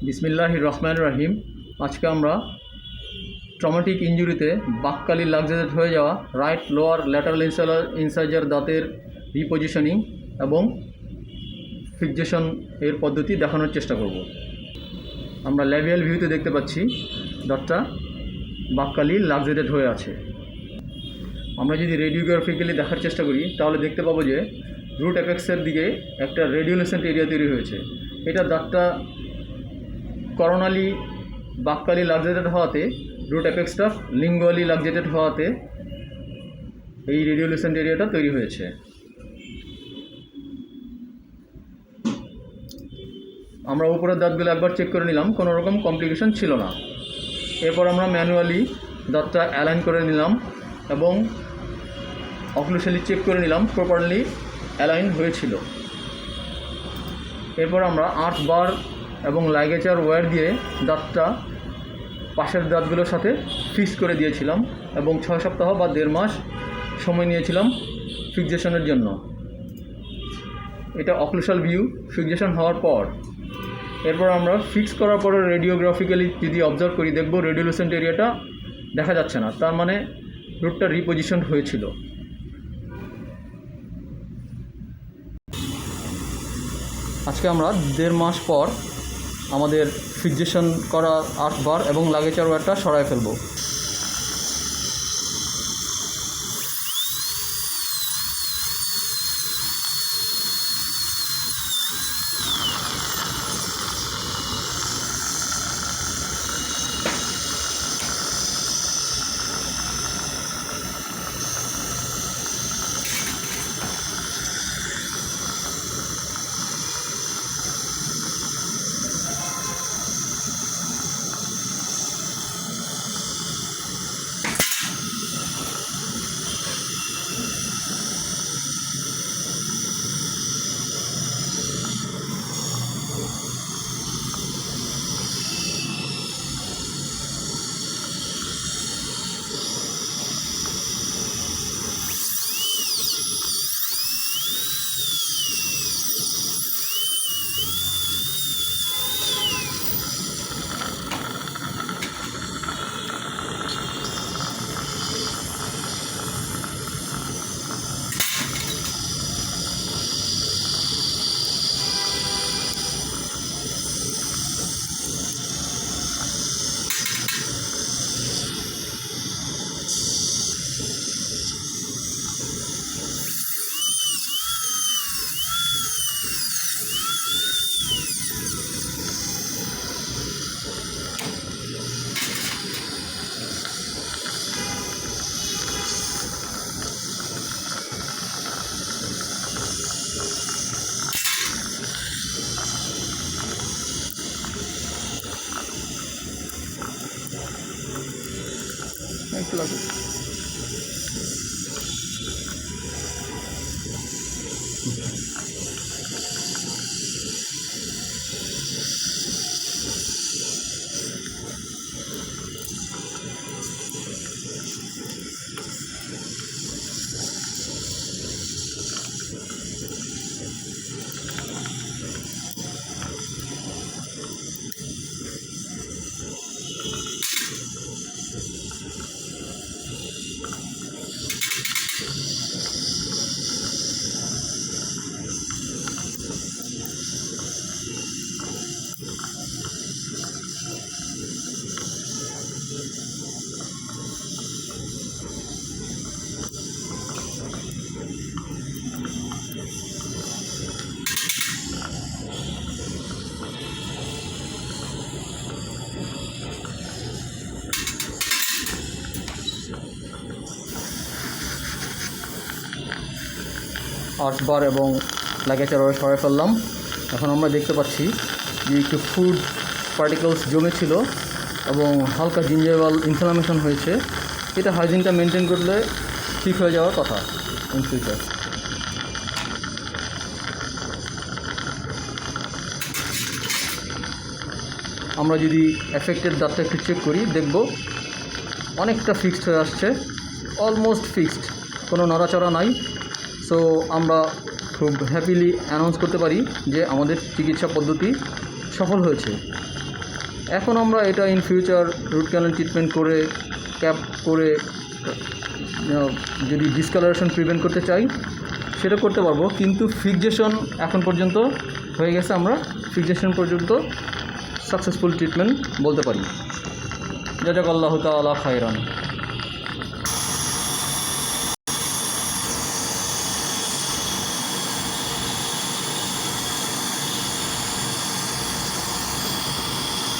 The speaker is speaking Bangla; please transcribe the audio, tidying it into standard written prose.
বিসমিল্লাহির রহমানির রহিম। আজকে আমরা ট্রমাটিক ইনজুরিতে বাককালি লাক্সেটেড হয়ে যাওয়া রাইট লোয়ার ল্যাটারাল ইনসাইজার দাঁতের রিপোজিশনিং এবং ফিক্সেশন এর পদ্ধতি দেখানোর চেষ্টা করব। আমরা ল্যাবিয়াল ভিউতে দেখতে পাচ্ছি দাঁতটা বাককালি লাক্সেটেড হয়ে আছে। আমরা যদি রেডিওগ্রাফিক্যালি দেখার চেষ্টা করি তাহলে দেখতে পাবো যে রুট অ্যাপেক্সের দিকে একটা রেডিওলেসেন্ট এরিয়া তৈরি হয়েছে। এটা দাঁতটা করোনালি বাককালি লাক্সেটেড হওয়াতে রুট অ্যাপেক্সটা লিঙ্গুয়ালি লাক্সেটেড হওয়াতে এই রেডিওলেসেন্ট এরিয়াটা তৈরি হয়েছে। আমরা উপরের দাঁতগুলো একবার চেক করে নিলাম, কোনো রকম কমপ্লিকেশন ছিল না। এরপর আমরা ম্যানুয়ালি দাঁতটা অ্যালাইন করে নিলাম এবং অক্লুশালি চেক করে নিলাম প্রপারলি অ্যালাইন হয়েছিল। এরপর আমরা আর্চ বার এবং লাইগেচার ওয়্যার দিয়ে দাঁতটা পাশের দাঁতগুলোর সাথে ফিক্স করে দিয়েছিলাম এবং 6 সপ্তাহ বা 1.5 মাস সময় নিয়েছিলাম ফিক্সেশনের জন্য। এটা অক্লুশাল ভিউ ফিক্সেশন হওয়ার পর। এরপর আমরা ফিক্স করার পরে রেডিওগ্রাফিক্যালি যদি অবজার্ভ করি দেখব রেডিওলেসেন্ট এরিয়াটা দেখা যাচ্ছে না, তার মানে রুটটা রিপোজিশন হয়েছিল। আজকে আমরা 1.5 মাস পর আমাদের ফিক্সেশন করা আর্চ বার এবং লাগেচার ওয়্যারটা সরায় ফেলব। একটু লাগবে। আর্চ বার এবং লাগেচার ওয়্যার সরাই ফেললাম। এখন আমরা দেখতে পাচ্ছি যে একটু ফুড পার্টিকেলস জমেছিল এবং হালকা জিঞ্জাইভাল ইনফ্লামেশন হয়েছে। এটা হাইজিনটা মেনটেন করলে ঠিক হয়ে যাওয়ার কথা ইন ফিউচার। আমরা যদি এফেক্টেড দাঁতটা একটু চেক করি দেখব অনেকটা ফিক্সড হয়ে আসছে, অলমোস্ট ফিক্সড, কোনো নড়াচড়া নাই। সো আমরা খুব হ্যাপিলি অ্যানাউন্স করতে পারি যে আমাদের চিকিৎসা পদ্ধতি সফল হয়েছে। এখন আমরা এটা in future root canal treatment করে ক্যাপ করে যদি ডিসকালারেশন প্রিভেন্ট করতে চাই সেটা করতে পারবো, কিন্তু ফিক্সেশন এখন পর্যন্ত হয়ে গেছে, আমরা ফিক্সেশন পর্যন্ত সাকসেসফুল ট্রিটমেন্ট বলতে পারি। জাযাকাল্লাহু তাআলা খায়রান।